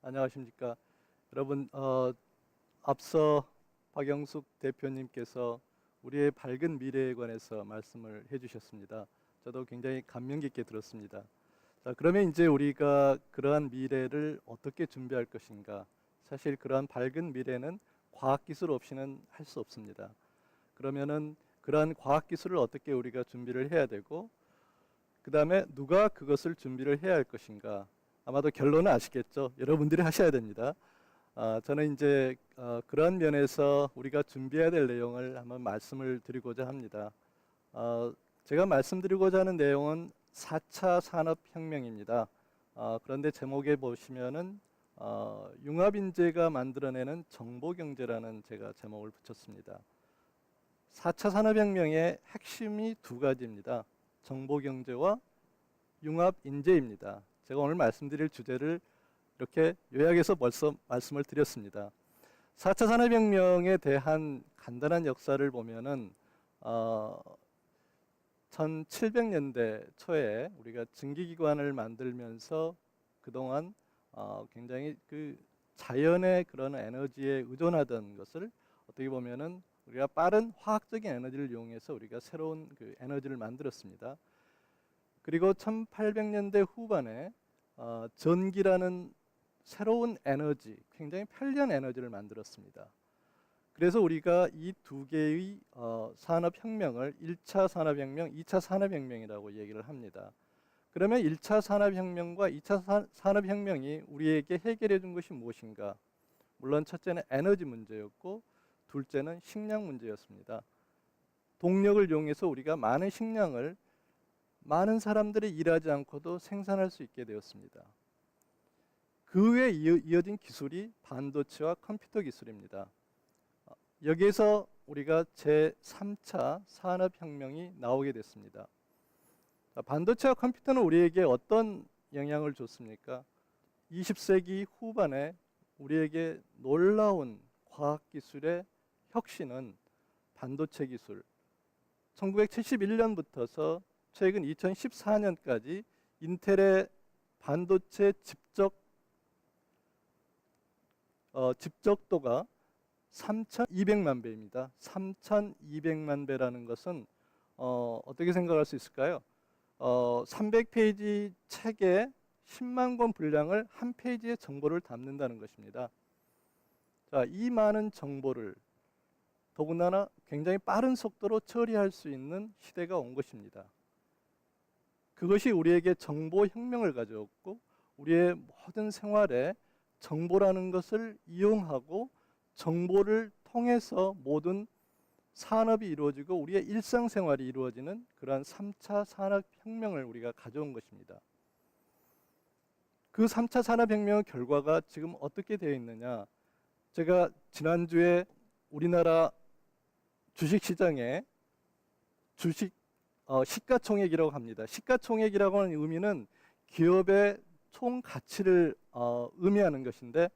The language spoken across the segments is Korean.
안녕하십니까. 여러분, 앞서 박영숙 대표님께서 우리의 밝은 미래에 관해서 말씀을 해주셨습니다. 저도 굉장히 감명 깊게 들었습니다. 자, 그러면 이제 우리가 그러한 미래를 어떻게 준비할 것인가? 사실 그러한 밝은 미래는 과학기술 없이는 할 수 없습니다. 그러면은 그러한 과학기술을 어떻게 우리가 준비를 해야 되고, 그 다음에 누가 그것을 준비를 해야 할 것인가? 아마도 결론은 아시겠죠? 여러분들이 하셔야 됩니다. 저는 이제 그런 면에서 우리가 준비해야 될 내용을 한번 말씀을 드리고자 합니다. 제가 말씀드리고자 하는 내용은 4차 산업혁명입니다. 그런데 제목에 보시면은 융합인재가 만들어내는 정보경제라는 제가 제목을 붙였습니다. 4차 산업혁명의 핵심이 두 가지입니다. 정보경제와 융합인재입니다. 제가 오늘 말씀드릴 주제를 이렇게 요약해서 벌써 말씀을 드렸습니다. 4차 산업혁명에 대한 간단한 역사를 보면은 1700년대 초에 우리가 증기기관을 만들면서 그동안 굉장히 그 자연의 그런 에너지에 의존하던 것을 어떻게 보면은 우리가 빠른 화학적인 에너지를 이용해서 우리가 새로운 그 에너지를 만들었습니다. 그리고 1800년대 후반에 전기라는 새로운 에너지, 굉장히 편리한 에너지를 만들었습니다. 그래서 우리가 이 두 개의 산업혁명을 1차 산업혁명, 2차 산업혁명이라고 얘기를 합니다. 그러면 1차 산업혁명과 2차 산업혁명이 우리에게 해결해 준 것이 무엇인가? 물론 첫째는 에너지 문제였고 둘째는 식량 문제였습니다. 동력을 이용해서 우리가 많은 식량을 많은 사람들이 일하지 않고도 생산할 수 있게 되었습니다. 그 후에 이어진 기술이 반도체와 컴퓨터 기술입니다. 여기에서 우리가 제3차 산업혁명이 나오게 됐습니다. 반도체와 컴퓨터는 우리에게 어떤 영향을 줬습니까? 20세기 후반에 우리에게 놀라운 과학기술의 혁신은 반도체 기술, 1971년부터서 최근 2014년까지 인텔의 반도체 집적도가 3,200만 배입니다. 3,200만 배라는 것은 어떻게 생각할 수 있을까요? 300페이지 책에 10만 권 분량을 한 페이지의 정보를 담는다는 것입니다. 자, 이 많은 정보를 더군다나 굉장히 빠른 속도로 처리할 수 있는 시대가 온 것입니다. 그것이 우리에게 정보혁명을 가져왔고 우리의 모든 생활에 정보라는 것을 이용하고 정보를 통해서 모든 산업이 이루어지고 우리의 일상생활이 이루어지는 그러한 3차 산업혁명을 우리가 가져온 것입니다. 그 3차 산업혁명의 결과가 지금 어떻게 되어 있느냐? 제가 지난주에 우리나라 주식시장에 시가총액이라고 합니다. 시가총액이라고 하는 의미는 기업의 총 가치를 의미하는 것인데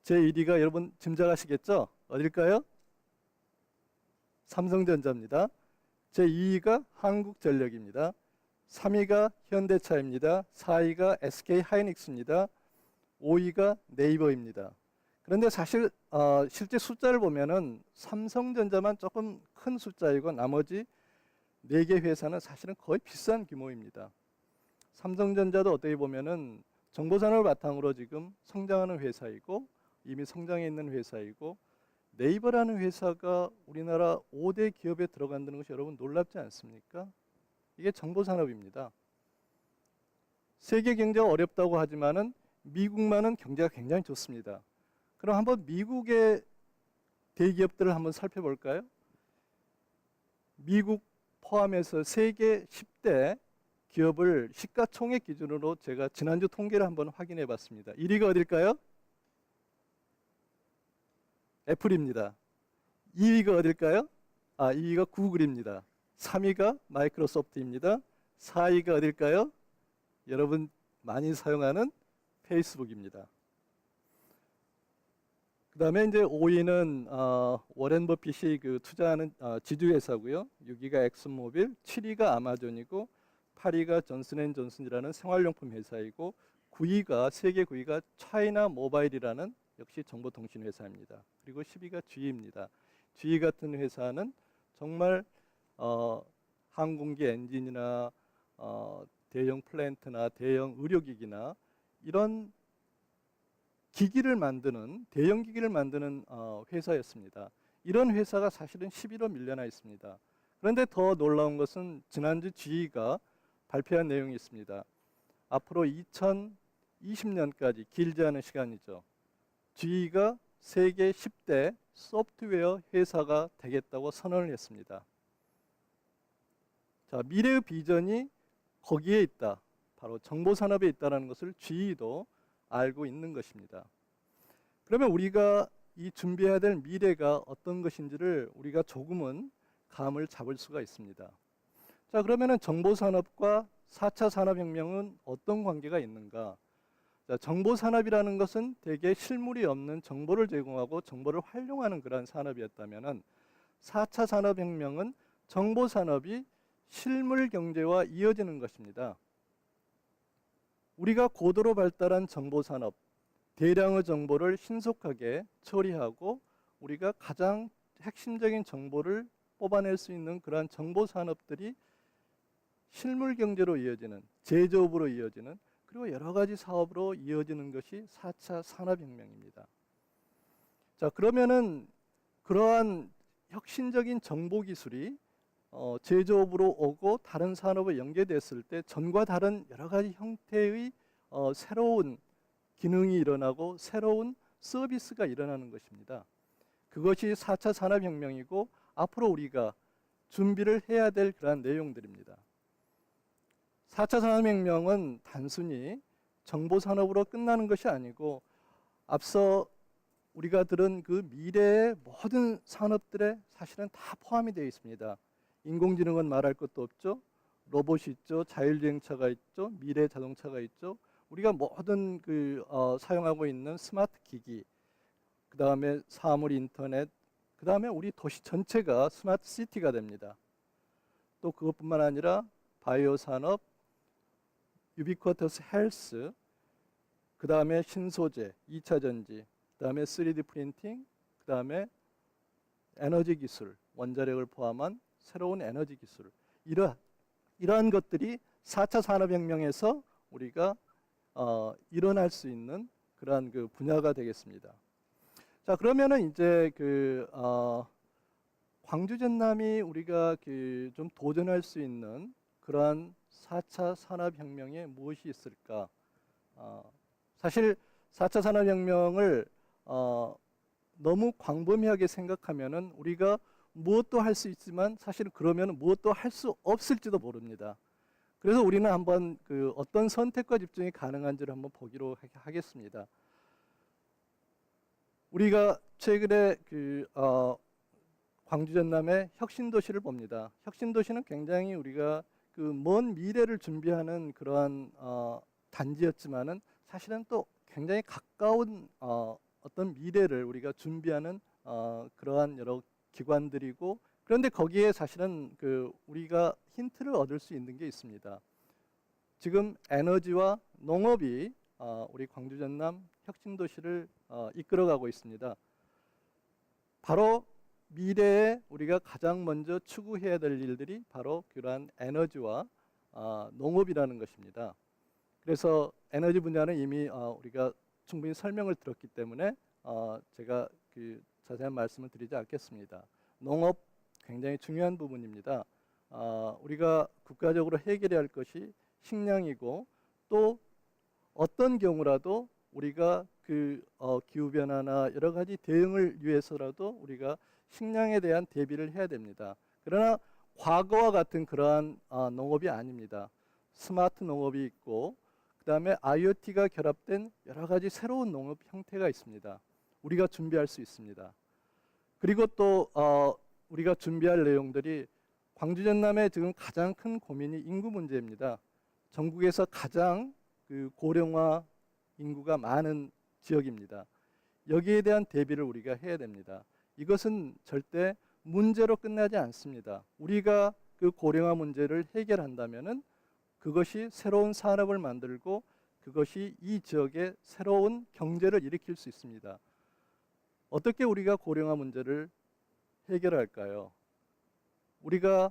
제1위가 여러분 짐작하시겠죠? 어딜까요? 삼성전자입니다. 제2위가 한국전력입니다. 3위가 현대차입니다. 4위가 SK하이닉스입니다. 5위가 네이버입니다. 그런데 사실 실제 숫자를 보면은 삼성전자만 조금 큰 숫자이고 나머지 4개 회사는 사실은 거의 비슷한 규모입니다. 삼성전자도 어떻게 보면은 정보산업을 바탕으로 지금 성장하는 회사이고 이미 성장해 있는 회사이고 네이버라는 회사가 우리나라 5대 기업에 들어간다는 것이 여러분 놀랍지 않습니까? 이게 정보산업입니다. 세계 경제가 어렵다고 하지만은 미국만은 경제가 굉장히 좋습니다. 그럼 한번 미국의 대기업들을 한번 살펴볼까요? 미국 포함해서 세계 10대 기업을 시가총액 기준으로 제가 지난주 통계를 한번 확인해 봤습니다. 1위가 어딜까요? 애플입니다. 2위가 어딜까요? 2위가 구글입니다. 3위가 마이크로소프트입니다. 4위가 어딜까요? 여러분 많이 사용하는 페이스북입니다. 그 다음에 이제 5위는 워렌 버핏이 그 투자하는 지주회사고요. 6위가 엑슨모빌, 7위가 아마존이고 8위가 존슨앤존슨이라는 생활용품 회사이고 9위가 세계 9위가 차이나 모바일이라는 역시 정보통신 회사입니다. 그리고 10위가 GE입니다. GE 같은 회사는 정말 항공기 엔진이나 대형 플랜트나 대형 의료기기나 이런 기기를 만드는 대형 기기를 만드는 회사였습니다. 이런 회사가 사실은 10위로 밀려나 있습니다. 그런데 더 놀라운 것은 지난주 GE가 발표한 내용이 있습니다. 앞으로 2020년까지 길지 않은 시간이죠. GE가 세계 10대 소프트웨어 회사가 되겠다고 선언을 했습니다. 자, 미래의 비전이 거기에 있다. 바로 정보산업에 있다는 것을 GE도 알고 있는 것입니다. 그러면 우리가 이 준비해야 될 미래가 어떤 것인지를 우리가 조금은 감을 잡을 수가 있습니다. 자, 그러면은 정보산업과 4차 산업혁명은 어떤 관계가 있는가? 자, 정보산업이라는 것은 대개 실물이 없는 정보를 제공하고 정보를 활용하는 그런 산업이었다면은 4차 산업혁명은 정보산업이 실물 경제와 이어지는 것입니다. 우리가 고도로 발달한 정보산업, 대량의 정보를 신속하게 처리하고 우리가 가장 핵심적인 정보를 뽑아낼 수 있는 그러한 정보산업들이 실물 경제로 이어지는, 제조업으로 이어지는, 그리고 여러 가지 사업으로 이어지는 것이 4차 산업혁명입니다. 자, 그러면은 그러한 혁신적인 정보기술이 제조업으로 오고 다른 산업에 연계됐을 때 전과 다른 여러 가지 형태의 새로운 기능이 일어나고 새로운 서비스가 일어나는 것입니다. 그것이 4차 산업혁명이고 앞으로 우리가 준비를 해야 될 그러한 내용들입니다. 4차 산업혁명은 단순히 정보산업으로 끝나는 것이 아니고 앞서 우리가 들은 그 미래의 모든 산업들에 사실은 다 포함이 되어 있습니다. 인공지능은 말할 것도 없죠. 로봇이 있죠. 자율주행차가 있죠. 미래 자동차가 있죠. 우리가 모든 사용하고 있는 스마트 기기, 그 다음에 사물 인터넷, 그 다음에 우리 도시 전체가 스마트 시티가 됩니다. 또 그것뿐만 아니라 바이오 산업, 유비쿼터스 헬스, 그 다음에 신소재, 2차 전지, 그 다음에 3D 프린팅, 그 다음에 에너지 기술, 원자력을 포함한 새로운 에너지 기술, 이러한 것들이 4차 산업혁명에서 우리가 일어날 수 있는 그러한 그 분야가 되겠습니다. 자, 그러면은 이제 광주 전남이 우리가 좀 도전할 수 있는 그러한 4차 산업혁명에 무엇이 있을까? 사실 4차 산업혁명을 너무 광범위하게 생각하면은 우리가 무엇도 할 수 있지만 사실은 그러면 무엇도 할 수 없을지도 모릅니다. 그래서 우리는 한번 어떤 선택과 집중이 가능한지를 한번 보기로 하겠습니다. 우리가 최근에 광주 전남의 혁신도시를 봅니다. 혁신도시는 굉장히 우리가 먼 미래를 준비하는 그러한 단지였지만은 사실은 또 굉장히 가까운 어떤 미래를 우리가 준비하는 그러한 여러 기관들이고, 그런데 거기에 사실은 우리가 힌트를 얻을 수 있는 게 있습니다. 지금 에너지와 농업이 우리 광주 전남 혁신도시를 이끌어가고 있습니다. 바로 미래에 우리가 가장 먼저 추구해야 될 일들이 바로 그러한 에너지와 농업이라는 것입니다. 그래서 에너지 분야는 이미 우리가 충분히 설명을 들었기 때문에 제가 자세한 말씀을 드리지 않겠습니다. 농업 굉장히 중요한 부분입니다. 우리가 국가적으로 해결해야 할 것이 식량이고, 또 어떤 경우라도 우리가 기후변화나 여러 가지 대응을 위해서라도 우리가 식량에 대한 대비를 해야 됩니다. 그러나 과거와 같은 그러한 농업이 아닙니다. 스마트 농업이 있고, 그 다음에 IoT가 결합된 여러 가지 새로운 농업 형태가 있습니다. 우리가 준비할 수 있습니다. 그리고 또 우리가 준비할 내용들이 광주 전남의 지금 가장 큰 고민이 인구 문제입니다. 전국에서 가장 고령화 인구가 많은 지역입니다. 여기에 대한 대비를 우리가 해야 됩니다. 이것은 절대 문제로 끝나지 않습니다. 우리가 고령화 문제를 해결한다면은 그것이 새로운 산업을 만들고 그것이 이 지역에 새로운 경제를 일으킬 수 있습니다. 어떻게 우리가 고령화 문제를 해결할까요? 우리가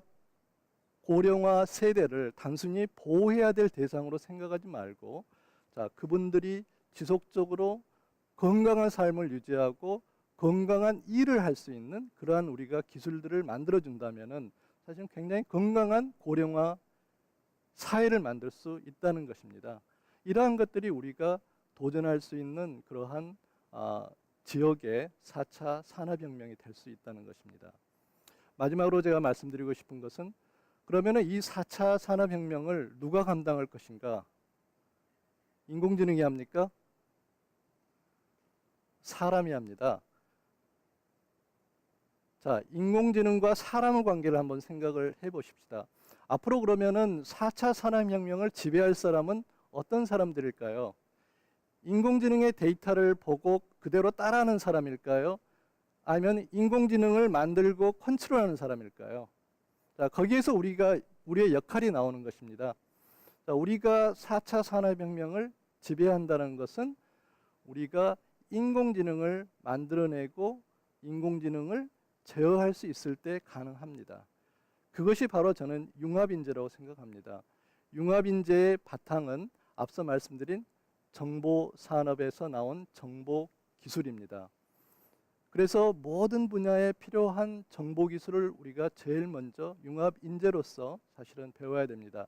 고령화 세대를 단순히 보호해야 될 대상으로 생각하지 말고, 자, 그분들이 지속적으로 건강한 삶을 유지하고 건강한 일을 할 수 있는 그러한 우리가 기술들을 만들어 준다면은 사실 굉장히 건강한 고령화 사회를 만들 수 있다는 것입니다. 이러한 것들이 우리가 도전할 수 있는 그러한 지역의 4차 산업혁명이 될 수 있다는 것입니다. 마지막으로 제가 말씀드리고 싶은 것은, 그러면 이 4차 산업혁명을 누가 감당할 것인가? 인공지능이 합니까? 사람이 합니다. 자, 인공지능과 사람의 관계를 한번 생각을 해보십시다. 앞으로 그러면은 4차 산업혁명을 지배할 사람은 어떤 사람들일까요? 인공지능의 데이터를 보고 그대로 따라하는 사람일까요? 아니면 인공지능을 만들고 컨트롤하는 사람일까요? 자, 거기에서 우리의 역할이 나오는 것입니다. 자, 우리가 4차 산업혁명을 지배한다는 것은 우리가 인공지능을 만들어내고 인공지능을 제어할 수 있을 때 가능합니다. 그것이 바로 저는 융합인재라고 생각합니다. 융합인재의 바탕은 앞서 말씀드린 정보산업에서 나온 정보기술입니다. 그래서 모든 분야에 필요한 정보기술을 우리가 제일 먼저 융합인재로서 사실은 배워야 됩니다.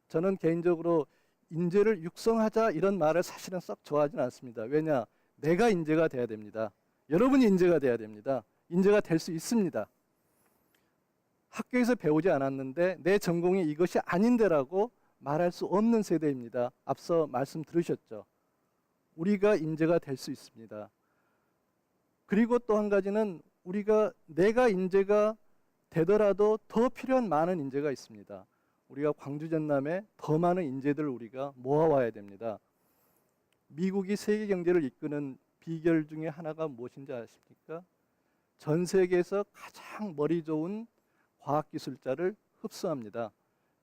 저는 개인적으로 인재를 육성하자 이런 말을 사실은 썩 좋아하지는 않습니다. 왜냐? 내가 인재가 돼야 됩니다. 여러분이 인재가 돼야 됩니다. 인재가 될 수 있습니다. 학교에서 배우지 않았는데 내 전공이 이것이 아닌데라고 말할 수 없는 세대입니다. 앞서 말씀 들으셨죠? 우리가 인재가 될 수 있습니다. 그리고 또 한 가지는 내가 인재가 되더라도 더 필요한 많은 인재가 있습니다. 우리가 광주 전남에 더 많은 인재들을 우리가 모아와야 됩니다. 미국이 세계 경제를 이끄는 비결 중에 하나가 무엇인지 아십니까? 전 세계에서 가장 머리 좋은 과학기술자를 흡수합니다.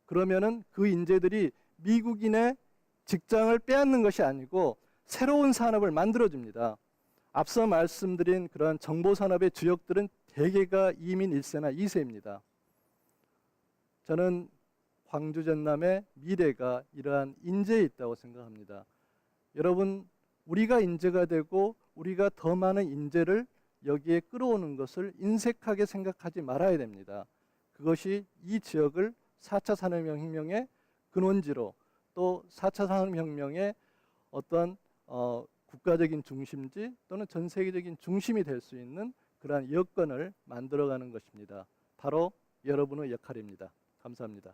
그러면은 그 인재들이 미국인의 직장을 빼앗는 것이 아니고 새로운 산업을 만들어줍니다. 앞서 말씀드린 그런 정보산업의 주역들은 대개가 이민 1세나 2세입니다. 저는 광주 전남의 미래가 이러한 인재에 있다고 생각합니다. 여러분, 우리가 인재가 되고 우리가 더 많은 인재를 여기에 끌어오는 것을 인색하게 생각하지 말아야 됩니다. 그것이 이 지역을 4차 산업혁명의 근원지로, 또 4차 산업혁명의 어떤 국가적인 중심지 또는 전 세계적인 중심이 될 수 있는 그러한 여건을 만들어가는 것입니다. 바로 여러분의 역할입니다. 감사합니다.